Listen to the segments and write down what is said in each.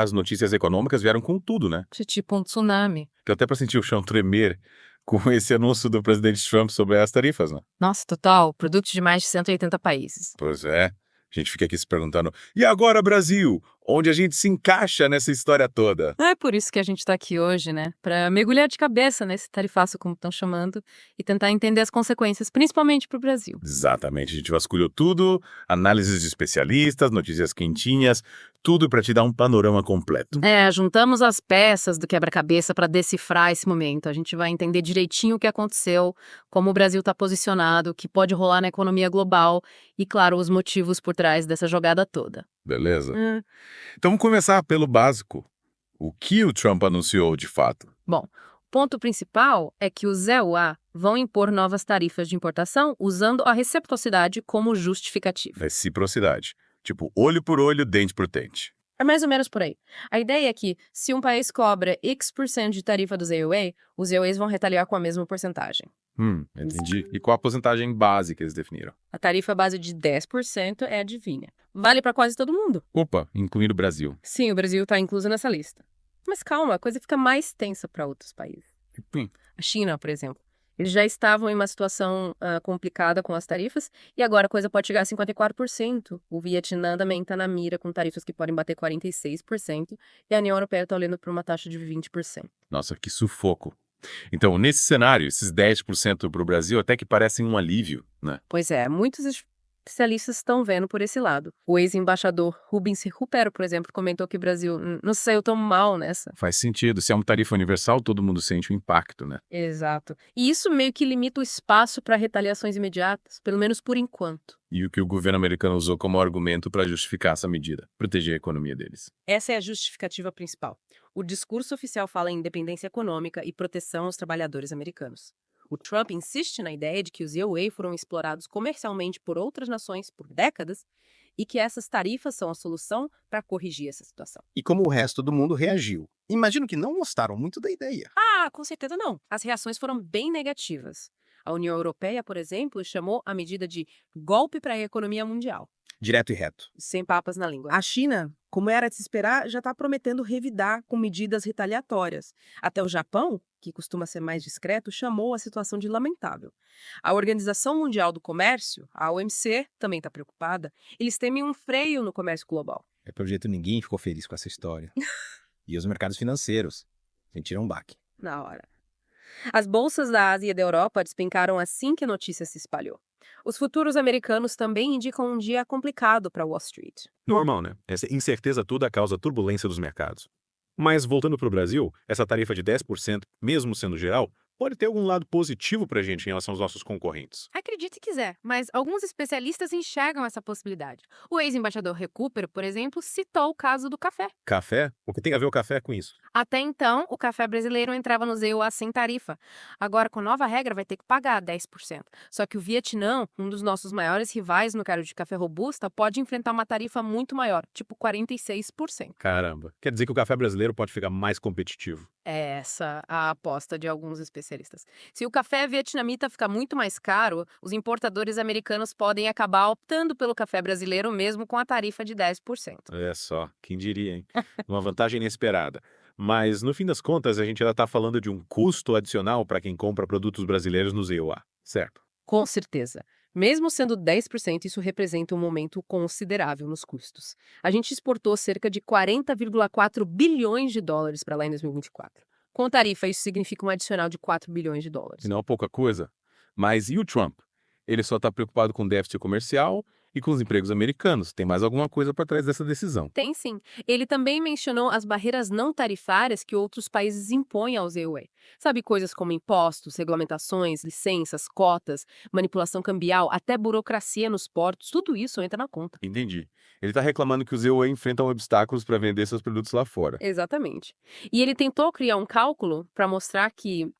as notícias econômicas vieram com tudo, né? Tipo um tsunami. Deu até para sentir o chão tremer com esse anúncio do presidente Trump sobre as tarifas, né? Nossa, total, produtos de mais de 180 países. Pois é. A gente fica aqui se perguntando, e agora, Brasil? Onde a gente se encaixa nessa história toda? É por isso que a gente tá aqui hoje, né? Pra mergulhar de cabeça nesse tarifaço, como estão chamando, e tentar entender as consequências, principalmente pro Brasil. Exatamente, a gente vasculhou tudo, análises de especialistas, notícias quentinhas, tudo para te dar um panorama completo. Juntamos as peças do quebra-cabeça para decifrar esse momento. A gente vai entender direitinho o que aconteceu, como o Brasil está posicionado, o que pode rolar na economia global e, claro, os motivos por trás dessa jogada toda. Beleza? Então vamos começar pelo básico. O que o Trump anunciou de fato? Bom, o ponto principal é que os EUA vão impor novas tarifas de importação usando a reciprocidade como justificativa. Reciprocidade. Tipo, olho por olho, dente por dente. É mais ou menos por aí. A ideia é que, se um país cobra X% de tarifa dos EUA, os EUAs vão retaliar com a mesma porcentagem. Entendi. E qual a porcentagem base que eles definiram? A tarifa base de 10% é adivinha. Vale para quase todo mundo. Opa, incluindo o Brasil. Sim, o Brasil está incluso nessa lista. Mas calma, a coisa fica mais tensa para outros países. A China, por exemplo. Eles já estavam em uma situação complicada com as tarifas e agora a coisa pode chegar a 54%. O Vietnã também está na mira com tarifas que podem bater 46% e a União Europeia está olhando para uma taxa de 20%. Nossa, que sufoco. Então, nesse cenário, esses 10% para o Brasil até que parecem um alívio, né? Pois é, muitos especialistas estão vendo por esse lado. O ex-embaixador Rubens Recupero, por exemplo, comentou que o Brasil não saiu tão mal nessa. Faz sentido. Se é uma tarifa universal, todo mundo sente o impacto, né? Exato. E isso meio que limita o espaço para retaliações imediatas, pelo menos por enquanto. E o que o governo americano usou como argumento para justificar essa medida, proteger a economia deles. Essa é a justificativa principal. O discurso oficial fala em independência econômica e proteção aos trabalhadores americanos. O Trump insiste na ideia de que os EUA foram explorados comercialmente por outras nações por décadas e que essas tarifas são a solução para corrigir essa situação. E como o resto do mundo reagiu? Imagino que não gostaram muito da ideia. Com certeza não. As reações foram bem negativas. A União Europeia, por exemplo, chamou a medida de golpe para a economia mundial. Direto e reto. Sem papas na língua. A China, como era de se esperar, já está prometendo revidar com medidas retaliatórias. Até o Japão, que costuma ser mais discreto, chamou a situação de lamentável. A Organização Mundial do Comércio, a OMC, também está preocupada. Eles temem um freio no comércio global. Pelo jeito, ninguém ficou feliz com essa história. E os mercados financeiros sentiram um baque. Na hora. As bolsas da Ásia e da Europa despencaram assim que a notícia se espalhou. Os futuros americanos também indicam um dia complicado para Wall Street. Normal, né? Essa incerteza toda causa turbulência dos mercados. Mas, voltando para o Brasil, essa tarifa de 10%, mesmo sendo geral, pode ter algum lado positivo para a gente em relação aos nossos concorrentes. Acredite se quiser, mas alguns especialistas enxergam essa possibilidade. O ex-embaixador Recupero, por exemplo, citou o caso do café. Café? O que tem a ver o café com isso? Até então, o café brasileiro entrava no EUA sem tarifa. Agora, com a nova regra, vai ter que pagar 10%. Só que o Vietnã, um dos nossos maiores rivais no mercado de café robusta, pode enfrentar uma tarifa muito maior, tipo 46%. Caramba, quer dizer que o café brasileiro pode ficar mais competitivo. É essa a aposta de alguns especialistas. Se o café vietnamita ficar muito mais caro, os importadores americanos podem acabar optando pelo café brasileiro mesmo com a tarifa de 10%. É só, quem diria, hein? Uma vantagem inesperada. Mas, no fim das contas, a gente ainda está falando de um custo adicional para quem compra produtos brasileiros nos EUA, certo? Com certeza. Mesmo sendo 10%, isso representa um aumento considerável nos custos. A gente exportou cerca de 40,4 bilhões de dólares para lá em 2024. Com tarifa, isso significa um adicional de 4 bilhões de dólares. E não é pouca coisa. Mas e o Trump? Ele só está preocupado com déficit comercial e com os empregos americanos. Tem mais alguma coisa por trás dessa decisão? Tem sim. Ele também mencionou as barreiras não tarifárias que outros países impõem aos EUA. Sabe, coisas como impostos, regulamentações, licenças, cotas, manipulação cambial, até burocracia nos portos, tudo isso entra na conta. Entendi. Ele está reclamando que os EUA enfrentam obstáculos para vender seus produtos lá fora. Exatamente. E ele tentou criar um cálculo para mostrar que,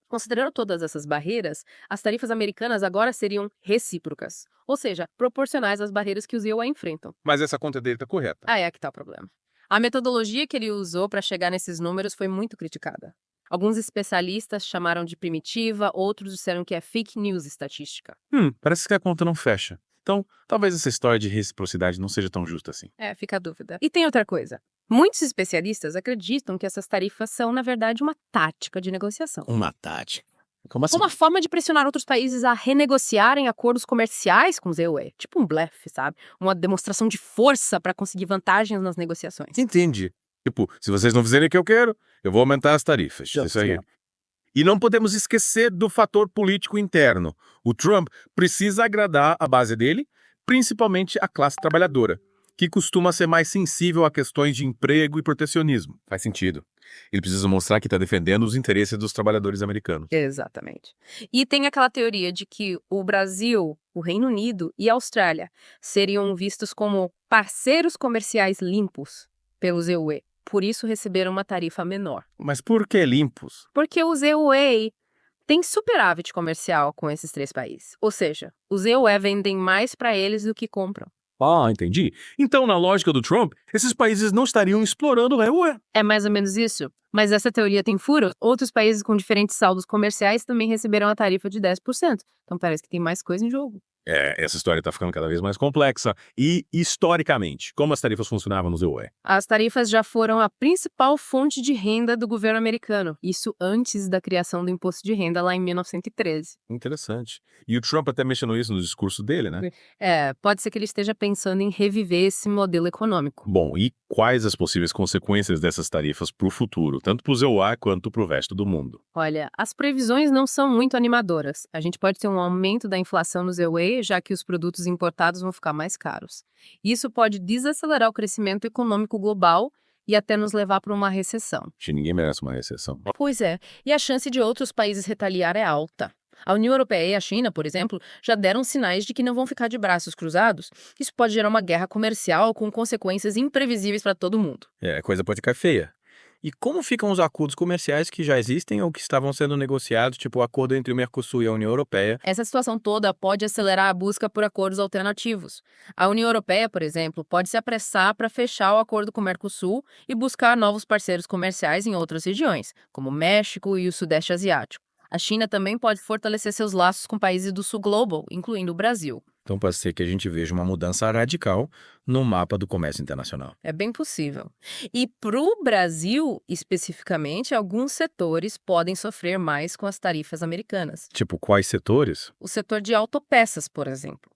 considerando todas essas barreiras, as tarifas americanas agora seriam recíprocas, ou seja, proporcionais às barreiras que os EUA enfrentam. Mas essa conta dele está correta. Aí é que tá o problema. A metodologia que ele usou para chegar nesses números foi muito criticada. Alguns especialistas chamaram de primitiva, outros disseram que é fake news estatística. Parece que a conta não fecha. Então, talvez essa história de reciprocidade não seja tão justa assim. Fica a dúvida. E tem outra coisa. Muitos especialistas acreditam que essas tarifas são, na verdade, uma tática de negociação. Uma tática. Como assim? Uma forma de pressionar outros países a renegociarem acordos comerciais com os EUE. Tipo um blefe, sabe? Uma demonstração de força para conseguir vantagens nas negociações. Entendi. Tipo, se vocês não fizerem o que eu quero, eu vou aumentar as tarifas. Isso aí. E não podemos esquecer do fator político interno. O Trump precisa agradar a base dele, principalmente a classe trabalhadora, que costuma ser mais sensível a questões de emprego e protecionismo. Faz sentido. Ele precisa mostrar que está defendendo os interesses dos trabalhadores americanos. Exatamente. E tem aquela teoria de que o Brasil, o Reino Unido e a Austrália seriam vistos como parceiros comerciais limpos pelos EUE. Por isso receberam uma tarifa menor. Mas por que limpos? Porque os EUE têm superávit comercial com esses 3 países. Ou seja, os EUE vendem mais para eles do que compram. Ah, entendi. Então, na lógica do Trump, esses países não estariam explorando o UE. É mais ou menos isso. Mas essa teoria tem furo. Outros países com diferentes saldos comerciais também receberam a tarifa de 10%. Então parece que tem mais coisa em jogo. Essa história está ficando cada vez mais complexa. E, historicamente, como as tarifas funcionavam no UE? As tarifas já foram a principal fonte de renda do governo americano. Isso antes da criação do imposto de renda lá em 1913. Interessante. E o Trump até mencionou isso no discurso dele, né? Pode ser que ele esteja pensando em reviver esse modelo econômico. Bom, e quais as possíveis consequências dessas tarifas para o futuro, tanto para o EUA quanto para o resto do mundo? Olha, as previsões não são muito animadoras. A gente pode ter um aumento da inflação nos EUA, já que os produtos importados vão ficar mais caros. Isso pode desacelerar o crescimento econômico global e até nos levar para uma recessão. Acho que ninguém merece uma recessão. Pois é, e a chance de outros países retaliar é alta. A União Europeia e a China, por exemplo, já deram sinais de que não vão ficar de braços cruzados. Isso pode gerar uma guerra comercial com consequências imprevisíveis para todo mundo. A coisa pode ficar feia. E como ficam os acordos comerciais que já existem ou que estavam sendo negociados, tipo o acordo entre o Mercosul e a União Europeia? Essa situação toda pode acelerar a busca por acordos alternativos. A União Europeia, por exemplo, pode se apressar para fechar o acordo com o Mercosul e buscar novos parceiros comerciais em outras regiões, como o México e o Sudeste Asiático. A China também pode fortalecer seus laços com países do Sul Global, incluindo o Brasil. Então pode ser que a gente veja uma mudança radical no mapa do comércio internacional. É bem possível. E para o Brasil, especificamente, alguns setores podem sofrer mais com as tarifas americanas. Tipo, quais setores? O setor de autopeças, por exemplo.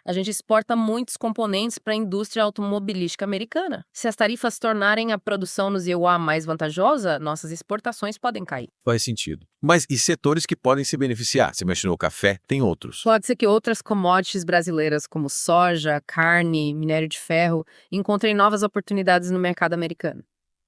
A gente exporta muitos componentes para a indústria automobilística americana. Se as tarifas tornarem a produção nos EUA mais vantajosa, nossas exportações podem cair. Faz sentido. Mas e setores que podem se beneficiar? Você mencionou o café, tem outros. Pode ser que outras commodities brasileiras, como soja, carne, minério de ferro, encontrem novas oportunidades no mercado americano.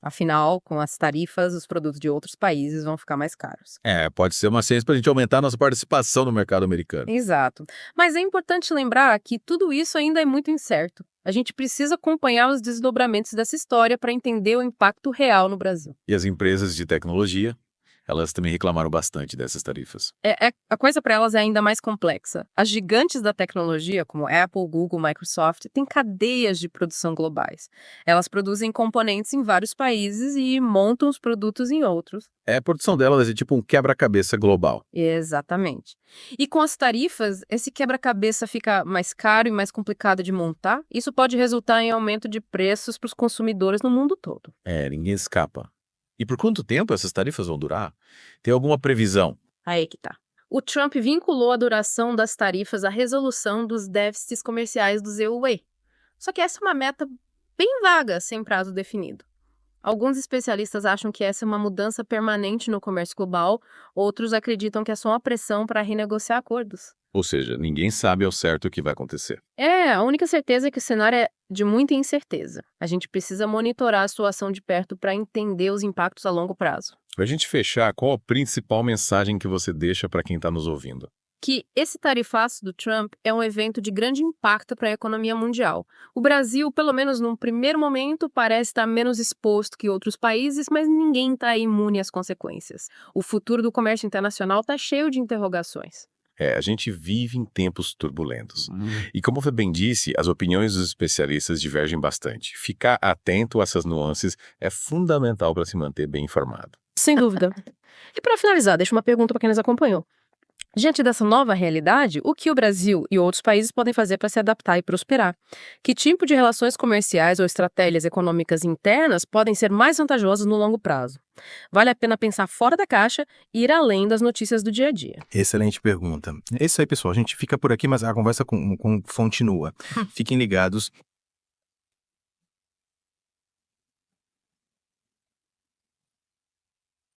Afinal, com as tarifas, os produtos de outros países vão ficar mais caros. Pode ser uma ciência para a gente aumentar a nossa participação no mercado americano. Exato. Mas é importante lembrar que tudo isso ainda é muito incerto. A gente precisa acompanhar os desdobramentos dessa história para entender o impacto real no Brasil. E as empresas de tecnologia, elas também reclamaram bastante dessas tarifas. A coisa para elas é ainda mais complexa. As gigantes da tecnologia, como Apple, Google, Microsoft, têm cadeias de produção globais. Elas produzem componentes em vários países e montam os produtos em outros. A produção delas é tipo um quebra-cabeça global. Exatamente. E com as tarifas, esse quebra-cabeça fica mais caro e mais complicado de montar. Isso pode resultar em aumento de preços para os consumidores no mundo todo. Ninguém escapa. E por quanto tempo essas tarifas vão durar? Tem alguma previsão? Aí que tá. O Trump vinculou a duração das tarifas à resolução dos déficits comerciais dos EUA. Só que essa é uma meta bem vaga, sem prazo definido. Alguns especialistas acham que essa é uma mudança permanente no comércio global, outros acreditam que é só uma pressão para renegociar acordos. Ou seja, ninguém sabe ao certo o que vai acontecer. A única certeza é que o cenário é de muita incerteza. A gente precisa monitorar a situação de perto para entender os impactos a longo prazo. Para a gente fechar, qual a principal mensagem que você deixa para quem está nos ouvindo? Que esse tarifaço do Trump é um evento de grande impacto para a economia mundial. O Brasil, pelo menos num primeiro momento, parece estar menos exposto que outros países, mas ninguém está imune às consequências. O futuro do comércio internacional está cheio de interrogações. A gente vive em tempos turbulentos. E como você bem disse, as opiniões dos especialistas divergem bastante. Ficar atento a essas nuances é fundamental para se manter bem informado. Sem dúvida. E para finalizar, deixo uma pergunta para quem nos acompanhou. Diante dessa nova realidade, o que o Brasil e outros países podem fazer para se adaptar e prosperar? Que tipo de relações comerciais ou estratégias econômicas internas podem ser mais vantajosas no longo prazo? Vale a pena pensar fora da caixa e ir além das notícias do dia a dia. Excelente pergunta. É isso aí, pessoal. A gente fica por aqui, mas a conversa continua. Fiquem ligados